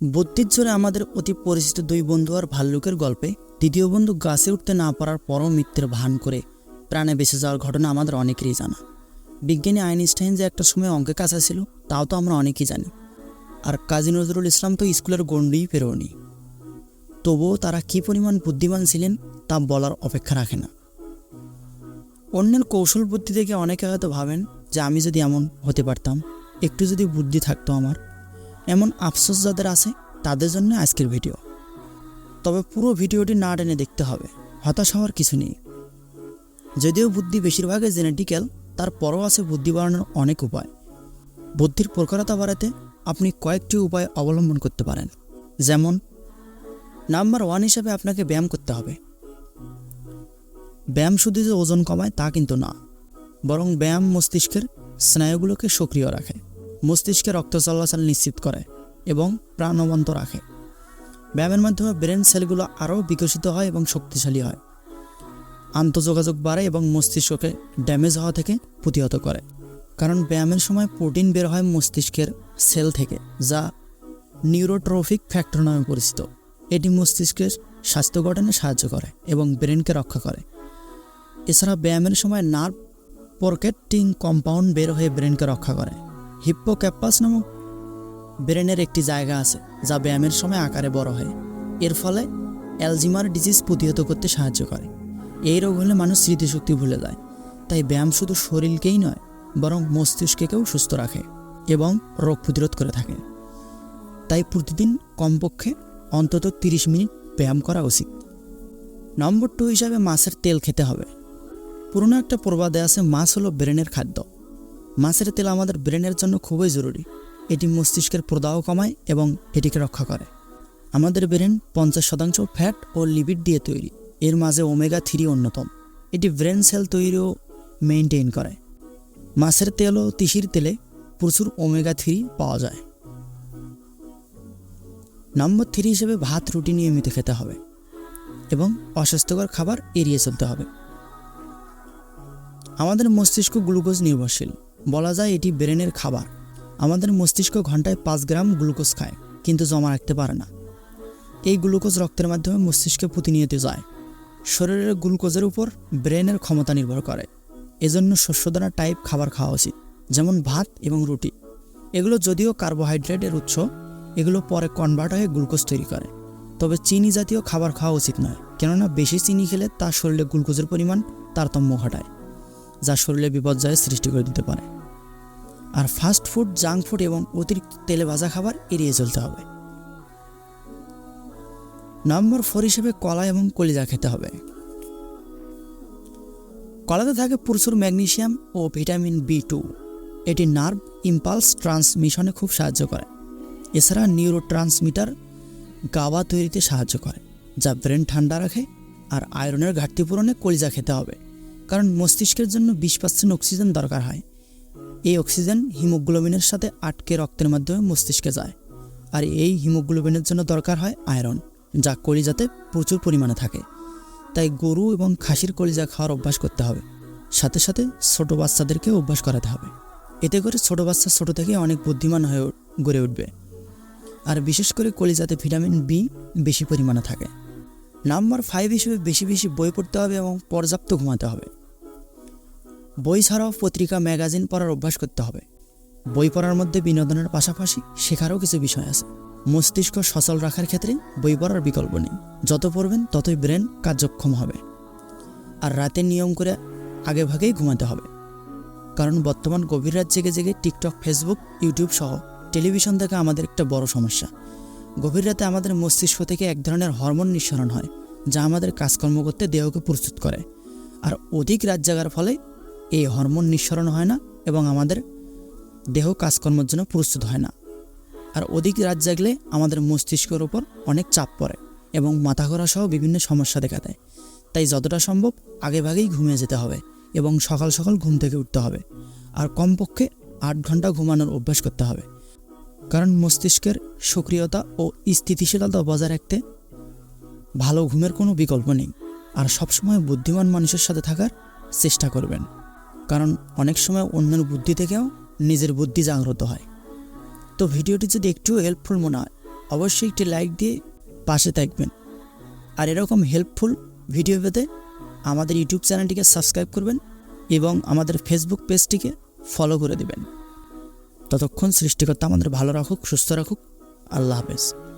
বুদ্ধির জোরে আমাদের অতি পরিচিত দুই বন্ধু আর ভাল্লুকের গল্পে দ্বিতীয় বন্ধু গাছে উঠতে না পারার পরও মৃত্যুর ভান করে প্রাণে বেঁচে যাওয়ার ঘটনা আমাদের অনেকেরই জানা। বিজ্ঞানী আইনস্টাইন যে একটা সময় অঙ্কে কাঁচা ছিল তাও তো আমরা অনেকেই জানি। আর কাজী নজরুল ইসলাম তো স্কুলের গণ্ডিই পেরোয়নি, তবুও তারা কী পরিমাণ বুদ্ধিমান ছিলেন তা বলার অপেক্ষা রাখে না। অন্যের কৌশল বুদ্ধি থেকে অনেকে হয়তো ভাবেন যে আমি যদি এমন হতে পারতাম, একটু যদি বুদ্ধি থাকতো আমার। এমন আফসোস যাদের আছে তাদের জন্য আজকের ভিডিও। তবে পুরো ভিডিওটি না টেনে দেখতে হবে, হতাশ হওয়ার কিছু নেই। যদিও বুদ্ধি বেশিরভাগই জেনেটিক্যাল, তারপরও আছে বুদ্ধি বাড়ানোর অনেক উপায়। বুদ্ধির প্রখরতা বাড়াতে আপনি কয়েকটি উপায় অবলম্বন করতে পারেন। যেমন নাম্বার 1 হিসাবে আপনাকে ব্যায়াম করতে হবে। ব্যায়াম শুধু যে ওজন কমায় তা কিন্তু না, বরং ব্যায়াম মস্তিষ্কের স্নায়ুগুলোকে সক্রিয় রাখে, মস্তিষ্কে রক্ত চলাচল নিশ্চিত করে এবং প্রাণবন্ত রাখে। ব্যায়ামের মাধ্যমে ব্রেন সেলগুলো আরও বিকশিত হয় এবং শক্তিশালী হয়, আন্তঃযোগাযোগ বাড়ে এবং মস্তিষ্ককে ড্যামেজ হওয়া থেকে প্রতিহত করে। কারণ ব্যায়ামের সময় প্রোটিন বের হয় মস্তিষ্কের সেল থেকে, যা নিউরোট্রফিক ফ্যাক্টর নামে পরিচিত। এটি মস্তিষ্কের স্বাস্থ্য গঠনে সাহায্য করে এবং ব্রেনকে রক্ষা করে। এছাড়া ব্যায়ামের সময় নার্ভ প্রটেক্টিং কম্পাউন্ড বের হয়ে ব্রেনকে রক্ষা করে। হিপ্পোক্যাম্পাস নামক ব্রেনের একটি জায়গা আছে যা ব্যায়ামের সময় আকারে বড় হয়। এর ফলে অ্যালজিমার ডিজিজ প্রতিহত করতে সাহায্য করে। এই রোগ হলে মানুষ স্মৃতিশক্তি ভুলে যায়। তাই ব্যায়াম শুধু শরীরকেই নয়, বরং মস্তিষ্ককেও সুস্থ রাখে এবং রোগ প্রতিরোধ করে থাকে। তাই প্রতিদিন কমপক্ষে অন্তত 30 মিনিট ব্যায়াম করা উচিত। নম্বর 2 হিসাবে মাছের তেল খেতে হবে। পুরনো একটা প্রবাদে আছে, মাছ হলো ব্রেনের খাদ্য। মাছের তেল আমাদের ব্রেনের জন্য খুবই জরুরি। এটি মস্তিষ্কের প্রদাহ কমায় এবং এটিকে রক্ষা করে। আমাদের ব্রেন 50% ফ্যাট ও লিপিড দিয়ে তৈরি। এর মাঝে ওমেগা-3 অন্যতম। এটি ব্রেন সেল তৈরিও মেইনটেইন করে। মাছের তেল ও তিসির তেলে প্রচুর ওমেগা-3 পাওয়া যায়। নম্বর 3 হিসেবে ভাত রুটি নিয়মিত খেতে হবে এবং অস্বাস্থ্যকর খাবার এড়িয়ে চলতে হবে। আমাদের মস্তিষ্ক গ্লুকোজ নির্ভরশীল, বলা যায় এটি ব্রেনের খাবার। আমাদের মস্তিষ্ক ঘন্টায় 5 গ্রাম গ্লুকোজ খায়, কিন্তু জমা রাখতে পারে না। এই গ্লুকোজ রক্তের মাধ্যমে মস্তিষ্কে প্রতিনিয়ত যায়। শরীরের গ্লুকোজের উপর ব্রেনের ক্ষমতা নির্ভর করে। এজন্য শস্যদানা টাইপ খাবার খাওয়া উচিত, যেমন ভাত এবং রুটি। এগুলো যদিও কার্বোহাইড্রেটের উৎস, এগুলো পরে কনভার্ট হয়ে গ্লুকোজ তৈরি করে। তবে চিনি জাতীয় খাবার খাওয়া উচিত নয়, কেননা বেশি চিনি খেলে তা শরীরে গ্লুকোজের পরিমাণ তারতম্য ঘটায়, যা শরীরে বিপর্যয়ের সৃষ্টি করে দিতে পারে। আর ফাস্ট ফুড, জাঙ্ক ফুড এবং অতিরিক্ত তেলে ভাজা খাবার এড়িয়ে চলতে হবে। নম্বর 4 হিসেবে কলা এবং কলিজা খেতে হবে। কলাতে থাকে প্রচুর ম্যাগনেসিয়াম ও ভিটামিন B2। এটি নার্ভ ইম্পালস ট্রান্সমিশনে খুব সাহায্য করে। এছাড়া নিউরোট্রান্সমিটার গাবা তৈরিতে সাহায্য করে, যা ব্রেন ঠান্ডা রাখে। আর আয়রনের ঘাটতি পূরণে কলিজা খেতে হবে, কারণ মস্তিষ্কের জন্য 20% অক্সিজেন দরকার হয়। এই অক্সিজেন হিমোগ্লোবিনের সাথে আটকে রক্তের মাধ্যমে মস্তিষ্কে যায়। আর এই হিমোগ্লোবিনের জন্য দরকার হয় আয়রন, যা কলিজাতে প্রচুর পরিমাণে থাকে। তাই গরু এবং খাসির কলিজা খাওয়ার অভ্যাস করতে হবে। সাথে সাথে ছোট বাচ্চাদেরকেও অভ্যাস করাতে হবে। এতে করে ছোট বাচ্চা ছোট থেকে অনেক বুদ্ধিমান হয়ে গড়ে উঠবে। আর বিশেষ করে কলিজাতে ভিটামিন B বেশি পরিমাণে থাকে। নাম্বার 5 হিসেবে বেশি বেশি বই পড়তে হবে এবং পর্যাপ্ত ঘুমাতে হবে। বই ছাড়াও পত্রিকা, ম্যাগাজিন পড়ার অভ্যাস করতে হবে। বই পড়ার মধ্যে বিনোদনের পাশাপাশি শেখারও কিছু বিষয় আছে। মস্তিষ্ক সচল রাখার ক্ষেত্রে বই পড়ার বিকল্প নেই। যত পড়বেন ততই ব্রেন কার্যক্ষম হবে। আর রাতে নিয়ম করে আগে ভাগেই ঘুমাতে হবে, কারণ বর্তমান গভীর রাত জেগে জেগে টিকটক, ফেসবুক, ইউটিউব সহ টেলিভিশন দেখা আমাদের একটা বড় সমস্যা। গভীর রাতে আমাদের মস্তিষ্ক থেকে এক ধরনের হরমোন নিঃসরণ হয়, যা আমাদের কাজকর্ম করতে দেহকে প্রস্তুত করে। আর অধিক রাত জাগার ফলে এই হরমোন নিঃসরণ হয় না এবং আমাদের দেহ কাজকর্মের জন্য প্রস্তুত হয় না। আর অধিক রাত জাগলে আমাদের মস্তিষ্কের উপর অনেক চাপ পড়ে এবং মাথা ঘোরা সহ বিভিন্ন সমস্যা দেখা দেয়। তাই যতটা সম্ভব আগেভাগেই ঘুমিয়ে যেতে হবে এবং সকাল সকাল ঘুম থেকে উঠতে হবে। আর কমপক্ষে 8 ঘন্টা ঘুমানোর অভ্যাস করতে হবে, কারণ মস্তিষ্কের সক্রিয়তা ও স্থিতিশীলতা বজায় রাখতে ভালো ঘুমের কোনো বিকল্প নেই। আর সবসময় বুদ্ধিমান মানুষের সাথে থাকার চেষ্টা করবেন, কারণ অনেক সময় অন্যের বুদ্ধি থেকেও নিজের বুদ্ধি জাগ্রত হয়। তো ভিডিওটি যদি একটু হেল্পফুল মনে হয় অবশ্যই একটি লাইক দিয়ে পাশে থাকবেন। আর এরকম হেল্পফুল ভিডিও পেতে আমাদের ইউটিউব চ্যানেলটিকে সাবস্ক্রাইব করবেন এবং আমাদের ফেসবুক পেজটিকে ফলো করে দেবেন। ততক্ষণ সৃষ্টিকর্তা আমাদের ভালো রাখুক, সুস্থ রাখুক। আল্লাহ হাফেজ।